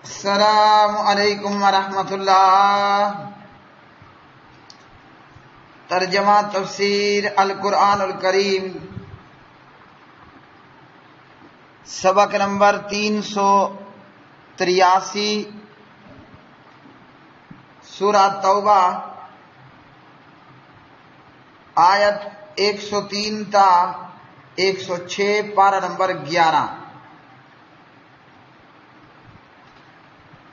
السلام علیکم ورحمۃ اللہ۔ ترجمہ تفسیر القرآن الکریم، سبق نمبر 383، سورہ توبہ، آیت 103 تا 106، پارہ نمبر 11۔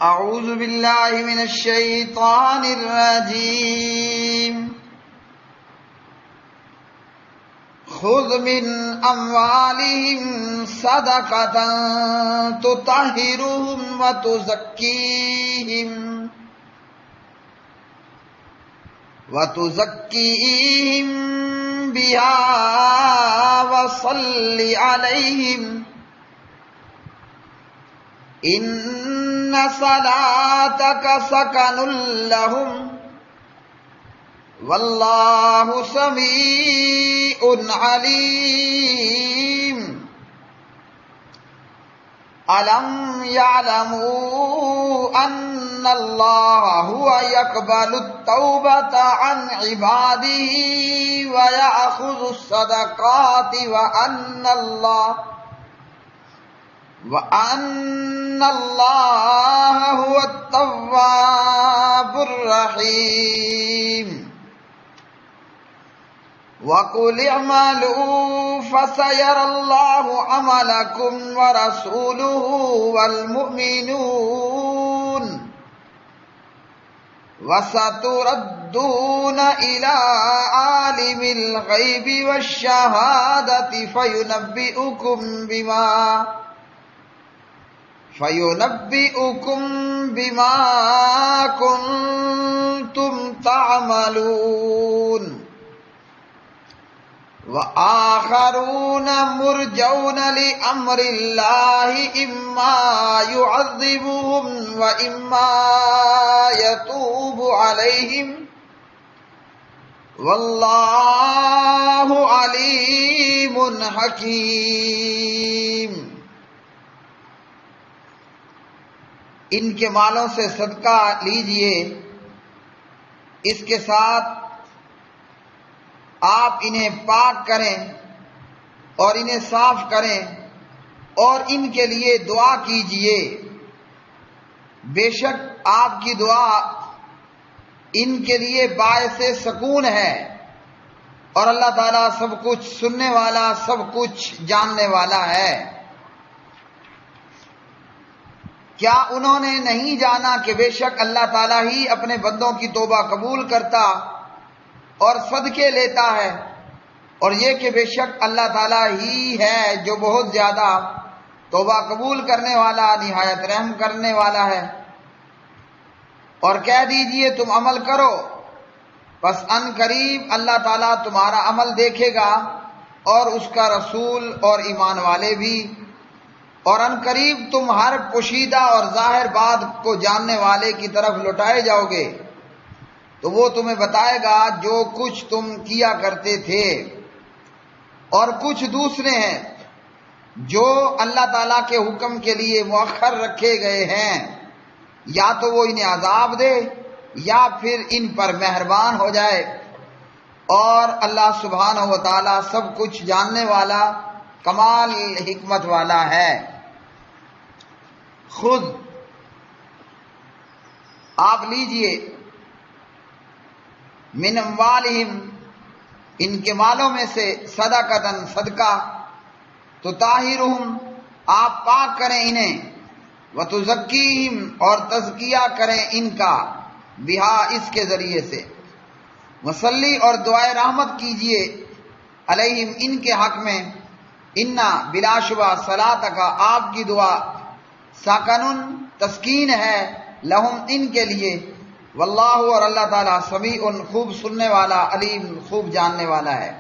اعوذ باللہ من الشیطان الرجیم۔ خذ من اموالہم صدقۃ تطہرہم وتزکیہم بہا وصل علیہم ان صلاتک سکن لہم واللہ سمیع علیم۔ الم یعلموا ان اللہ هو یقبل التوبۃ عن عبادہ ویأخذ الصدقات وَأَنَّ اللَّهَ هُوَ التَّوَّابُ الرَّحِيمُ۔ وَقُلِ اعْمَلُوا فَسَيَرَى اللَّهُ عَمَلَكُمْ وَرَسُولُهُ وَالْمُؤْمِنُونَ وَسَتُرَدُّونَ إِلَى عَالِمِ الْغَيْبِ وَالشَّهَادَةِ فَيُنَبِّئُكُم بِمَا كُنتُمْ تَعْمَلُونَ۔ وَآخَرُونَ مُرْجَوْنَ لِأَمْرِ اللَّهِ إِمَّا يُعَذِّبُهُمْ وَإِمَّا يَتُوبُ عَلَيْهِمْ وَاللَّهُ عَلِيمٌ حَكِيمٌ۔ ان کے مالوں سے صدقہ لیجئے، اس کے ساتھ آپ انہیں پاک کریں اور انہیں صاف کریں اور ان کے لیے دعا کیجئے۔ بے شک آپ کی دعا ان کے لیے باعث سکون ہے، اور اللہ تعالیٰ سب کچھ سننے والا، سب کچھ جاننے والا ہے۔ کیا انہوں نے نہیں جانا کہ بے شک اللہ تعالیٰ ہی اپنے بندوں کی توبہ قبول کرتا اور صدقے لیتا ہے، اور یہ کہ بے شک اللہ تعالیٰ ہی ہے جو بہت زیادہ توبہ قبول کرنے والا، نہایت رحم کرنے والا ہے۔ اور کہہ دیجئے تم عمل کرو، پس ان قریب اللہ تعالیٰ تمہارا عمل دیکھے گا، اور اس کا رسول اور ایمان والے بھی، اور ان قریب تم ہر پوشیدہ اور ظاہر بات کو جاننے والے کی طرف لوٹائے جاؤ گے، تو وہ تمہیں بتائے گا جو کچھ تم کیا کرتے تھے۔ اور کچھ دوسرے ہیں جو اللہ تعالیٰ کے حکم کے لیے مؤخر رکھے گئے ہیں، یا تو وہ انہیں عذاب دے یا پھر ان پر مہربان ہو جائے، اور اللہ سبحانہ و تعالیٰ سب کچھ جاننے والا، کمال حکمت والا ہے۔ خود آپ لیجئے، من اموالہم ان کے مالوں میں سے، صدقۃ صدقہ، تطہرہم آپ پاک کریں انہیں، وتزکیہم اور تزکیہ کریں ان کا، بہا اس کے ذریعے سے، وصلی اور دعائے رحمت کیجئے، علیہم ان کے حق میں، انا بلا شبہ صلاتک آپ کی دعا، سکنن تسکین ہے، لہم ان کے لیے، واللہ اور اللہ تعالیٰ سمیع خوب سننے والا، علیم خوب جاننے والا ہے۔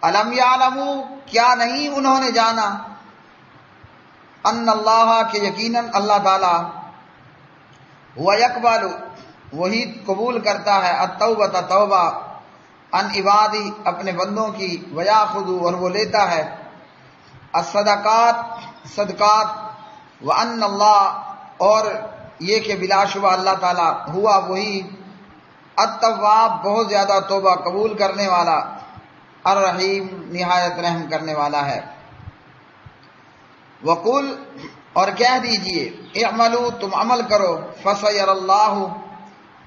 الم یعلموا کیا نہیں انہوں نے جانا، ان اللہ کہ یقیناً اللہ تعالیٰ، هو یقبل وہی قبول کرتا ہے، التوبۃ توبہ، ان عبادی اپنے بندوں کی، ویاخذ اور وہ لیتا ہے، الصدقات صدقات، وان اللہ اور یہ کہ بلا شبہ اللہ تعالیٰ ہوا وہی التواب بہت زیادہ توبہ قبول کرنے والا، الرحیم نہایت رحم کرنے والا ہے۔ وقل اور کہہ دیجئے اعملوا تم عمل کرو، فسیر اللہ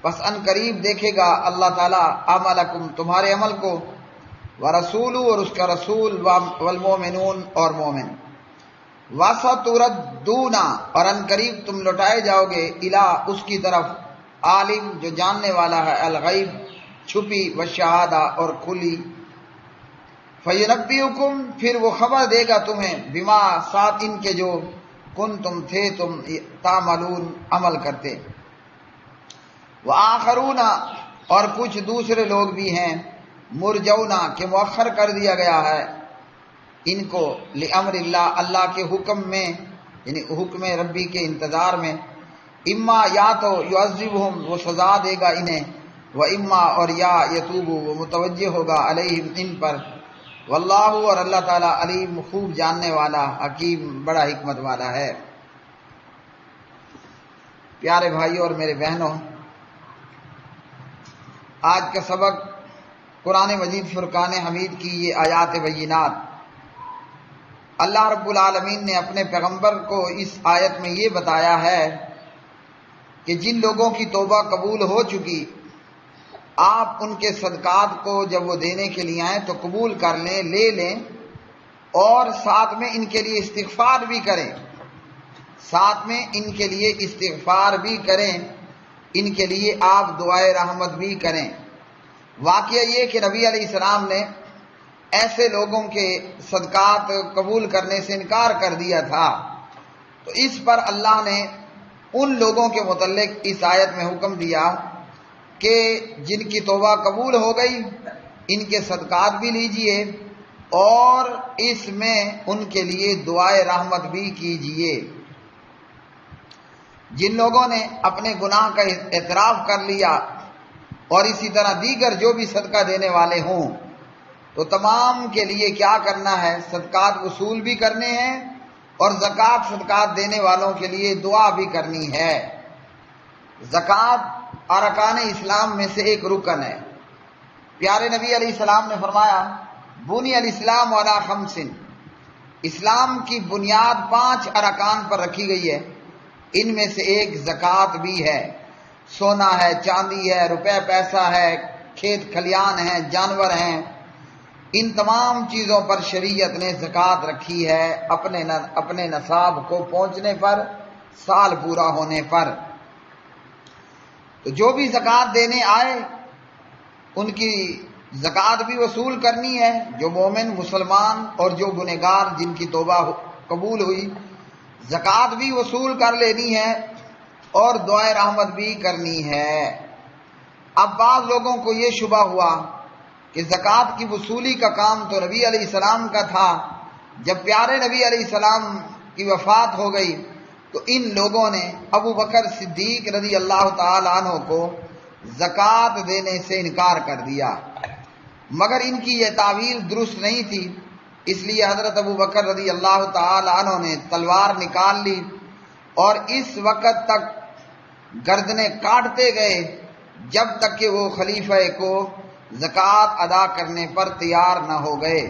بس ان قریب دیکھے گا اللہ تعالیٰ عملکم تمہارے عمل کو، ورسولہ اور اس کا رسول، والمؤمنون اور مومن، وستردون اور ان قریب تم لوٹائے جاؤ گے، الی اس کی طرف، عالم جو جاننے والا ہے، الغیب چھپی، والشہادہ اور کھلی، فینبئکم پھر وہ خبر دے گا تمہیں، بما ساتھ ان کے جو کنتم تھے تم تعملون عمل کرتے۔ وآخرون اور کچھ دوسرے لوگ بھی ہیں، مرجون کہ مؤخر کر دیا گیا ہے ان کو، لامر اللہ اللہ کے حکم میں، یعنی حکم ربی کے انتظار میں، اما یا تو یعذبہم وہ سزا دے گا انہیں، و اما اور یا یتوب وہ متوجہ ہوگا علیہم ان پر، واللہ اور اللہ تعالیٰ علیم خوب جاننے والا، حکیم بڑا حکمت والا ہے۔ پیارے بھائیوں اور میرے بہنوں، آج کا سبق قرآن مجید فرقان حمید کی یہ آیات بینات، اللہ رب العالمین نے اپنے پیغمبر کو اس آیت میں یہ بتایا ہے کہ جن لوگوں کی توبہ قبول ہو چکی، آپ ان کے صدقات کو جب وہ دینے کے لیے آئیں تو قبول کر لیں، لے لیں، اور ساتھ میں ان کے لیے استغفار بھی کریں، ساتھ میں ان کے لیے استغفار بھی کریں، ان کے لیے آپ دعائے رحمت بھی کریں۔ واقعہ یہ کہ نبی علیہ السلام نے ایسے لوگوں کے صدقات قبول کرنے سے انکار کر دیا تھا، تو اس پر اللہ نے ان لوگوں کے متعلق اس آیت میں حکم دیا کہ جن کی توبہ قبول ہو گئی ان کے صدقات بھی لیجئے اور اس میں ان کے لیے دعائے رحمت بھی کیجئے۔ جن لوگوں نے اپنے گناہ کا اعتراف کر لیا اور اسی طرح دیگر جو بھی صدقہ دینے والے ہوں تو تمام کے لیے کیا کرنا ہے، صدقات وصول بھی کرنے ہیں اور زکوٰۃ صدقات دینے والوں کے لیے دعا بھی کرنی ہے۔ زکوٰۃ ارکان اسلام میں سے ایک رکن ہے۔ پیارے نبی علیہ السلام نے فرمایا بنی الاسلام علی خمس، اسلام کی بنیاد 5 ارکان پر رکھی گئی ہے، ان میں سے ایک زکوٰۃ بھی ہے۔ سونا ہے، چاندی ہے، روپے پیسہ ہے، کھیت کھلیان ہیں، جانور ہیں، ان تمام چیزوں پر شریعت نے زکوٰۃ رکھی ہے اپنے نصاب کو پہنچنے پر، سال پورا ہونے پر۔ تو جو بھی زکوٰۃ دینے آئے ان کی زکوٰۃ بھی وصول کرنی ہے، جو مومن مسلمان اور جو گنہگار جن کی توبہ قبول ہوئی زکوٰۃ بھی وصول کر لینی ہے اور دعائے رحمت بھی کرنی ہے۔ اب بعض لوگوں کو یہ شبہ ہوا کہ زکوٰۃ کی وصولی کا کام تو نبی علیہ السلام کا تھا، جب پیارے نبی علیہ السلام کی وفات ہو گئی تو ان لوگوں نے ابو بکر صدیق رضی اللہ تعالی عنہ کو زکوٰۃ دینے سے انکار کر دیا، مگر ان کی یہ تعویل درست نہیں تھی، اس لیے حضرت ابو بکر رضی اللہ تعالی عنہ نے تلوار نکال لی اور اس وقت تک گردنیں کاٹتے گئے جب تک کہ وہ خلیفہ کو زکوٰۃ ادا کرنے پر تیار نہ ہو گئے۔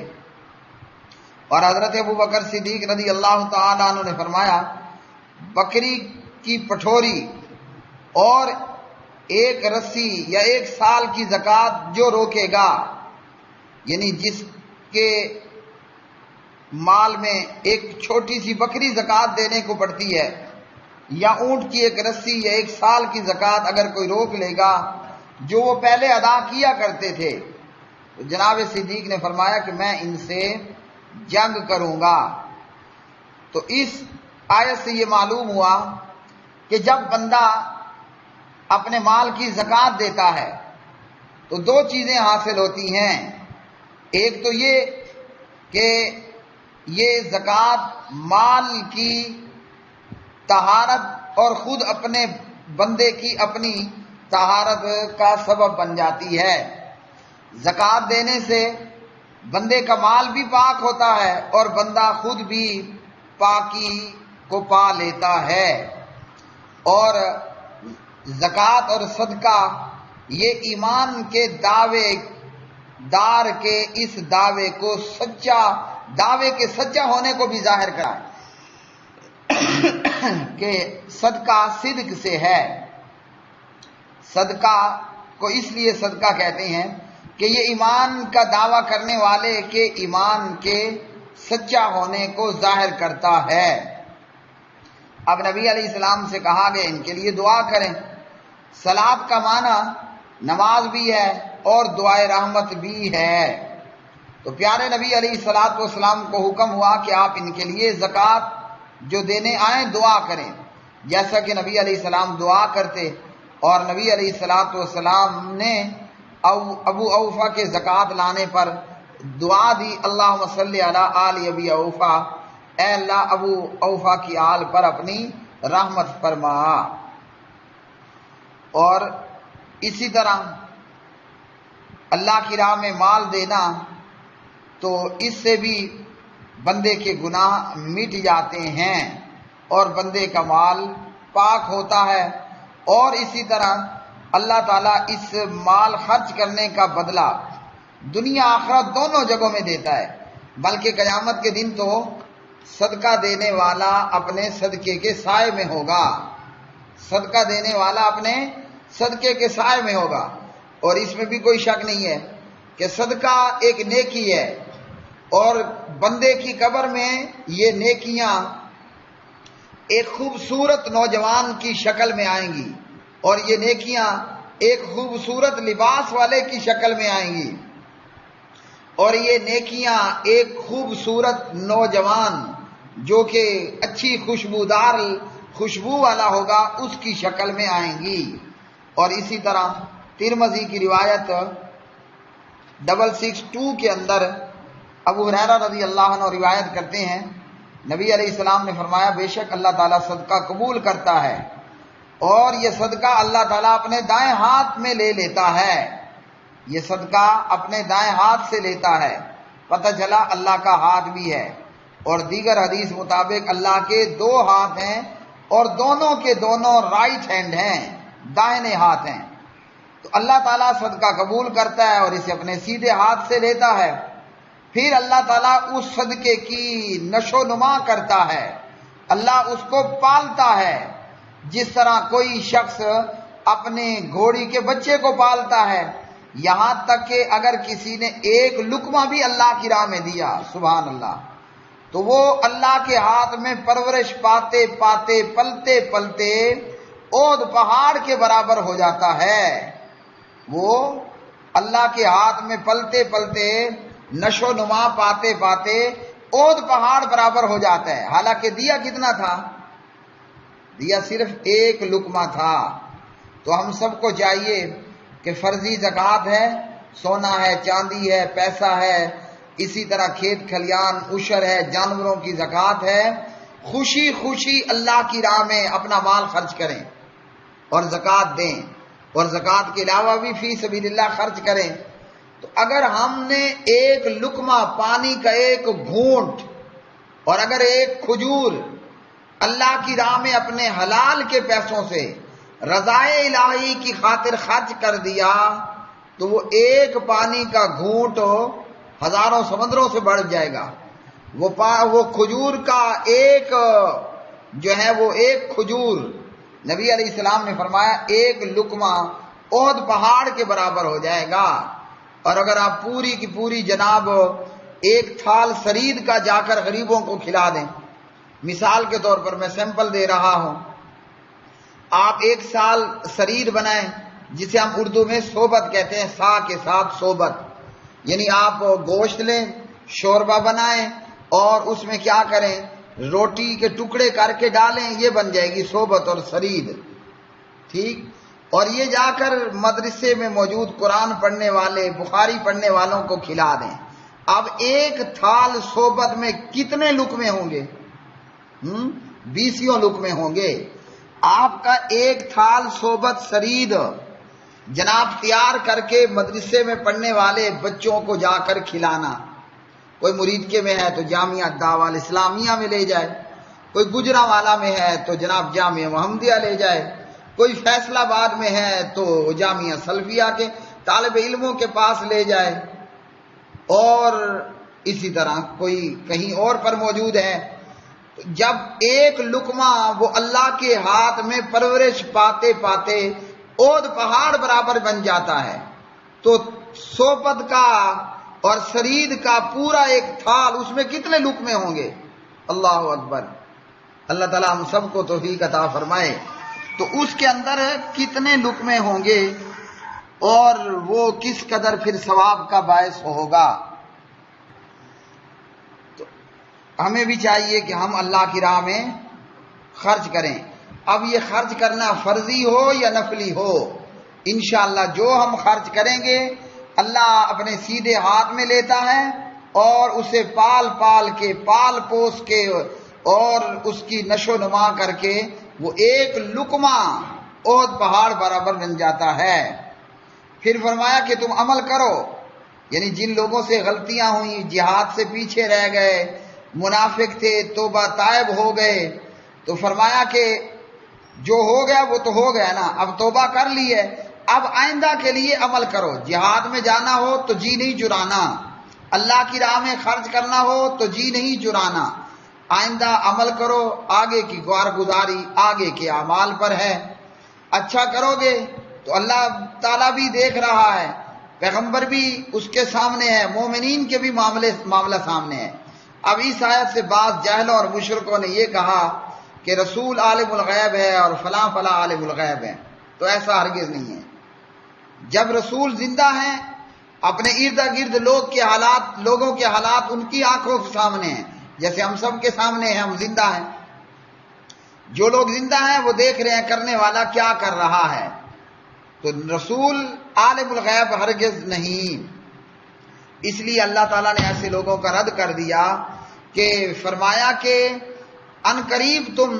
اور حضرت ابو بکر صدیق رضی اللہ تعالی عنہ نے فرمایا بکری کی پٹھوری اور ایک رسی یا 1 سال کی زکوٰۃ جو روکے گا، یعنی جس کے مال میں ایک چھوٹی سی بکری زکوٰۃ دینے کو پڑتی ہے، یا اونٹ کی 1 رسی یا 1 سال کی زکوٰۃ اگر کوئی روک لے گا جو وہ پہلے ادا کیا کرتے تھے، تو جناب صدیق نے فرمایا کہ میں ان سے جنگ کروں گا۔ تو اس آیت سے یہ معلوم ہوا کہ جب بندہ اپنے مال کی زکوٰۃ دیتا ہے تو 2 چیزیں حاصل ہوتی ہیں، ایک تو یہ کہ یہ زکوٰۃ مال کی طہارت اور خود اپنے بندے کی اپنی طہارت کا سبب بن جاتی ہے۔ زکوٰۃ دینے سے بندے کا مال بھی پاک ہوتا ہے اور بندہ خود بھی پاکی کو پا لیتا ہے۔ اور زکوٰۃ اور صدقہ یہ ایمان کے دعوے دار کے اس دعوے کو دعوے کے سچا ہونے کو بھی ظاہر کرائے کہ صدقہ صدق سے ہے۔ صدقہ کو اس لیے صدقہ کہتے ہیں کہ یہ ایمان کا دعویٰ کرنے والے کے ایمان کے سچا ہونے کو ظاہر کرتا ہے۔ اب نبی علیہ السلام سے کہا گیا ان کے لیے دعا کریں۔ صلاۃ کا معنی نماز بھی ہے اور دعائے رحمت بھی ہے۔ تو پیارے نبی علیہ السلام کو حکم ہوا کہ آپ ان کے لیے زکوٰۃ جو دینے آئیں دعا کریں، جیسا کہ نبی علیہ السلام دعا کرتے، اور نبی علیہ السلام نے ابو اوفا کے زکوٰۃ لانے پر دعا دی، اللہم صلی علی آل ابی اوفا، اے اللہ ابو اوفا کی آل پر اپنی رحمت فرما۔ اور اسی طرح اللہ کی راہ میں مال دینا تو اس سے بھی بندے کے گناہ مٹ جاتے ہیں اور بندے کا مال پاک ہوتا ہے، اور اسی طرح اللہ تعالیٰ اس مال خرچ کرنے کا بدلہ دنیا آخرت دونوں جگہوں میں دیتا ہے، بلکہ قیامت کے دن تو صدقہ دینے والا اپنے صدقے کے سائے میں ہوگا، صدقہ دینے والا اپنے صدقے کے سائے میں ہوگا۔ اور اس میں بھی کوئی شک نہیں ہے کہ صدقہ ایک نیکی ہے، اور بندے کی قبر میں یہ نیکیاں ایک خوبصورت نوجوان کی شکل میں آئیں گی، اور یہ نیکیاں ایک خوبصورت لباس والے کی شکل میں آئیں گی، اور یہ نیکیاں ایک خوبصورت نوجوان جو کہ اچھی خوشبودار خوشبو والا ہوگا اس کی شکل میں آئیں گی۔ اور اسی طرح ترمذی کی روایت 662 کے اندر ابو ہریرہ رضی اللہ عنہ روایت کرتے ہیں، نبی علیہ السلام نے فرمایا بے شک اللہ تعالیٰ صدقہ قبول کرتا ہے، اور یہ صدقہ اللہ تعالیٰ اپنے دائیں ہاتھ میں لے لیتا ہے، یہ صدقہ اپنے دائیں ہاتھ سے لیتا ہے، پتہ چلا اللہ کا ہاتھ بھی ہے۔ اور دیگر حدیث مطابق اللہ کے 2 ہاتھ ہیں، اور دونوں کے دونوں رائٹ ہینڈ ہیں، دائیں ہاتھ ہیں۔ تو اللہ تعالیٰ صدقہ قبول کرتا ہے اور اسے اپنے سیدھے ہاتھ سے لیتا ہے، پھر اللہ تعالیٰ اس صدقے کی نشو و نما کرتا ہے، اللہ اس کو پالتا ہے، جس طرح کوئی شخص اپنے گھوڑی کے بچے کو پالتا ہے، یہاں تک کہ اگر کسی نے ایک لقمہ بھی اللہ کی راہ میں دیا، سبحان اللہ، تو وہ اللہ کے ہاتھ میں پرورش پاتے پاتے پلتے پلتے اود پہاڑ کے برابر ہو جاتا ہے، وہ اللہ کے ہاتھ میں پلتے پلتے نشو نما پاتے پاتے اود پہاڑ برابر ہو جاتا ہے۔ حالانکہ دیا کتنا تھا؟ دیا صرف ایک لقمہ تھا۔ تو ہم سب کو چاہیے کہ فرضی زکوٰۃ ہے، سونا ہے، چاندی ہے، پیسہ ہے، اسی طرح کھیت کھلیان عشر ہے، جانوروں کی زکوٰۃ ہے، خوشی خوشی اللہ کی راہ میں اپنا مال خرچ کریں اور زکوٰۃ دیں، اور زکوٰۃ کے علاوہ بھی فی سبیل اللہ خرچ کریں۔ تو اگر ہم نے ایک لقمہ پانی کا ایک گھونٹ اور اگر ایک کھجور اللہ کی راہ میں اپنے حلال کے پیسوں سے رضائے الہی کی خاطر خرچ کر دیا تو وہ ایک پانی کا گھونٹ ہزاروں سمندروں سے بڑھ جائے گا۔ وہ کھجور کا ایک جو ہے وہ ایک کھجور نبی علیہ السلام نے فرمایا ایک لقمہ احد پہاڑ کے برابر ہو جائے گا۔ اور اگر آپ پوری کی پوری جناب ایک تھال سرید کا جا کر غریبوں کو کھلا دیں، مثال کے طور پر میں سیمپل دے رہا ہوں، آپ 1 سال سرید بنائیں جسے ہم اردو میں صوبت کہتے ہیں، سا کے ساتھ صوبت، یعنی آپ گوشت لیں، شوربہ بنائیں اور اس میں کیا کریں، روٹی کے ٹکڑے کر کے ڈالیں، یہ بن جائے گی صوبت اور سرید، ٹھیک۔ اور یہ جا کر مدرسے میں موجود قرآن پڑھنے والے بخاری پڑھنے والوں کو کھلا دیں۔ اب ایک تھال صوبت میں کتنے لقمے ہوں گے؟ 20 لقمے ہوں گے۔ آپ کا ایک تھال صوبت سرید جناب تیار کر کے مدرسے میں پڑھنے والے بچوں کو جا کر کھلانا، کوئی مرید کے میں ہے تو جامعہ دعویٰ اسلامیہ میں لے جائے، کوئی گجرانوالہ میں ہے تو جناب جامعہ محمدیہ لے جائے، کوئی فیصل آباد میں ہے تو جامعہ سلفیہ کے طالب علموں کے پاس لے جائے، اور اسی طرح کوئی کہیں اور پر موجود ہے۔ جب ایک لقمہ وہ اللہ کے ہاتھ میں پرورش پاتے پاتے اود پہاڑ برابر بن جاتا ہے، تو صحبت کا اور سرید کا پورا ایک تھال، اس میں کتنے لقمے ہوں گے؟ اللہ اکبر۔ اللہ تعالیٰ ہم سب کو توفیق عطا فرمائے۔ تو اس کے اندر کتنے لقمے ہوں گے اور وہ کس قدر پھر ثواب کا باعث ہوگا۔ تو ہمیں بھی چاہیے کہ ہم اللہ کی راہ میں خرچ کریں۔ اب یہ خرچ کرنا فرضی ہو یا نفلی ہو، انشاءاللہ جو ہم خرچ کریں گے اللہ اپنے سیدھے ہاتھ میں لیتا ہے، اور اسے پال پال کے، پال پوس کے، اور اس کی نشو نما کر کے وہ ایک لقمہ احد پہاڑ برابر بن جاتا ہے۔ پھر فرمایا کہ تم عمل کرو، یعنی جن لوگوں سے غلطیاں ہوئیں، جہاد سے پیچھے رہ گئے، منافق تھے، توبہ تائب ہو گئے، تو فرمایا کہ جو ہو گیا وہ تو ہو گیا نا، اب توبہ کر لی ہے، اب آئندہ کے لیے عمل کرو۔ جہاد میں جانا ہو تو جی نہیں چرانا، اللہ کی راہ میں خرچ کرنا ہو تو جی نہیں چرانا، آئندہ عمل کرو، آگے کی کارگزاری آگے کے اعمال پر ہے۔ اچھا کرو گے تو اللہ تعالیٰ بھی دیکھ رہا ہے، پیغمبر بھی اس کے سامنے ہے، مومنین کے بھی معاملہ سامنے ہے۔ اب اس آیت سے بعض جاہلوں اور مشرکوں نے یہ کہا کہ رسول عالم الغیب ہے اور فلاں فلاں عالم الغیب ہے، تو ایسا ہرگز نہیں ہے۔ جب رسول زندہ ہیں، اپنے ارد گرد لوگوں کے حالات ان کی آنکھوں کے سامنے ہیں، جیسے ہم سب کے سامنے ہیں، ہم زندہ ہیں۔ جو لوگ زندہ ہیں وہ دیکھ رہے ہیں کرنے والا کیا کر رہا ہے، تو رسول عالم الغیب ہرگز نہیں۔ اس لیے اللہ تعالیٰ نے ایسے لوگوں کا رد کر دیا کہ فرمایا کہ ان قریب تم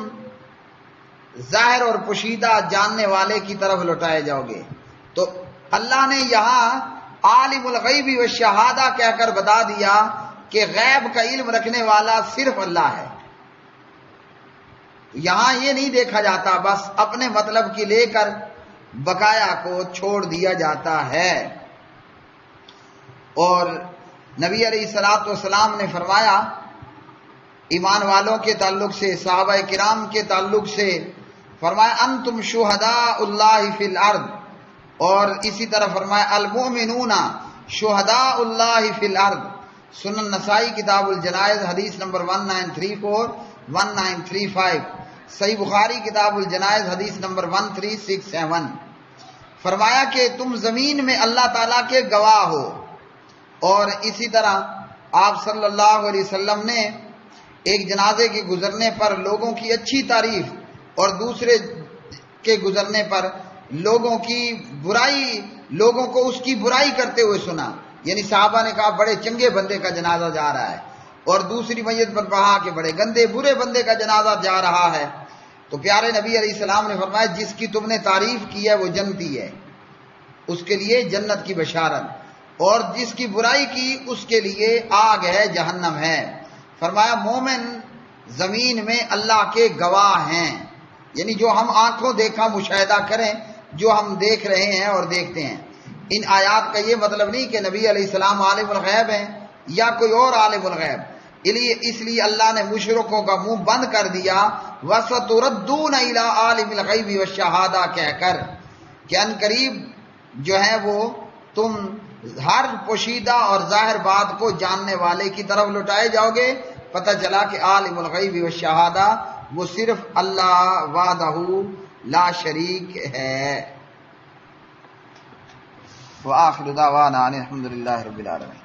ظاہر اور پوشیدہ جاننے والے کی طرف لوٹائے جاؤ گے۔ تو اللہ نے یہاں عالم الغیب و شہادہ کہہ کر بتا دیا کہ غیب کا علم رکھنے والا صرف اللہ ہے۔ یہاں یہ نہیں دیکھا جاتا، بس اپنے مطلب کی لے کر بقایا کو چھوڑ دیا جاتا ہے۔ اور نبی علیہ الصلوۃ والسلام نے فرمایا ایمان والوں کے تعلق سے، صحابہ کرام کے تعلق سے، فرمایا انتم شہداء اللہ فی الارض، اور اسی طرح فرمایا المؤمنون شہداء اللہ فی الارض۔ سنن نسائی کتاب الجنائز حدیث نمبر 1934 1935، صحیح بخاری کتاب الجنائز حدیث نمبر 1367۔ فرمایا کہ تم زمین میں اللہ تعالیٰ کے گواہ ہو۔ اور اسی طرح آپ صلی اللہ علیہ وسلم نے ایک جنازے کے گزرنے پر لوگوں کی اچھی تعریف اور دوسرے کے گزرنے پر لوگوں کو اس کی برائی کرتے ہوئے سنا، یعنی صحابہ نے کہا بڑے چنگے بندے کا جنازہ جا رہا ہے، اور دوسری میت پر کہا کہ بڑے گندے برے بندے کا جنازہ جا رہا ہے۔ تو پیارے نبی علیہ السلام نے فرمایا جس کی تم نے تعریف کی ہے وہ جنتی ہے، اس کے لیے جنت کی بشارت، اور جس کی برائی کی اس کے لیے آگ ہے، جہنم ہے۔ فرمایا مومن زمین میں اللہ کے گواہ ہیں، یعنی جو ہم آنکھوں دیکھا مشاہدہ کریں، جو ہم دیکھ رہے ہیں اور دیکھتے ہیں۔ ان آیات کا یہ مطلب نہیں کہ نبی علیہ السلام عالم الغیب ہیں یا کوئی اور عالم الغیب، اس لیے اللہ نے مشرکوں کا منہ بند کر دیا وَسَتُرَدُّونَ إِلَىٰ عَالِمِ الْغَيْبِ وَالشَّهَادَةِ کہہ کر کہ ان قریب جو ہے وہ تم ہر پوشیدہ اور ظاہر بات کو جاننے والے کی طرف لوٹائے جاؤ گے۔ پتہ چلا کہ عالم الغیب والشہادہ وہ صرف اللہ وحدہ لا شریک ہے۔ وآخر دعوانا الحمد للہ رب العالمین۔